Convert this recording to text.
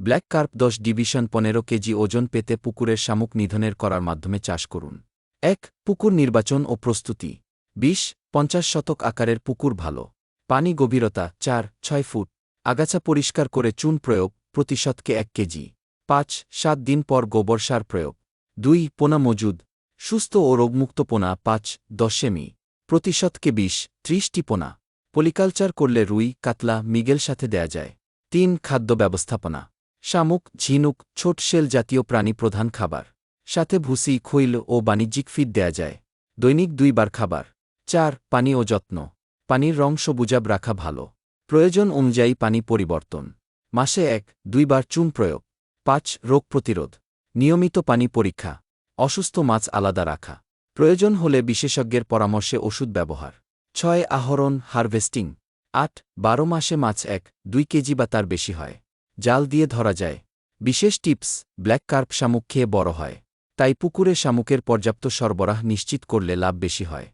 Black carp 10 division 15 KG ওজন পেতে পুকুরের শামুক নিধনের করার মাধ্যমে চাষ করুন। 1. পুকুর নির্বাচন ও প্রস্তুতি। 20-50 শতক আকারের পুকুর ভালো। পানি গভীরতা 4-6 ফুট। আগাছা পরিষ্কার করে চুন প্রয়োগ, প্রতি শতকে 1 কেজি। 5-7 দিন পর গোবর সার প্রয়োগ। 2. পোনা মজুদ। সুস্থ ও রোগমুক্ত পোনা 5-10 সেমি। প্রতি শতকে 20-30টি পোনা। পলিকালচার করলে রুই, কাতলা, মৃগেল সাথে দেয়া যায়। 3. খাদ্য ব্যবস্থাপনা। শামুক, ঝিনুক, ছোট শেল জাতীয় প্রাণী প্রধান খাবার। সাথে ভুসি, খৈল ও বাণিজ্যিক ফিড দেয়া যায়। দৈনিক 2 বার খাবার। 4. পানি ও যত্ন। পানির রং সবুজাব রাখা ভালো। প্রয়োজন অনুযায়ী পানি পরিবর্তন। মাসে 1-2 বার চুন প্রয়োগ। 5. রোগ প্রতিরোধ। নিয়মিত পানি পরীক্ষা। অসুস্থ মাছ আলাদা রাখা। প্রয়োজন হলে বিশেষজ্ঞের পরামর্শে ওষুধ ব্যবহার। 6. আহরণ, হারভেস্টিং। 8. 12 মাসে মাছ 1-2 কেজি বা তার বেশি হয়। জাল দিয়ে ধরা যায়। বিশেষ টিপস: ব্ল্যাক কার্প শামুক খেয়ে বড় হয়। তাই পুকুরে শামুকের পর্যাপ্ত সরবরাহ নিশ্চিত করলে লাভ বেশি হয়।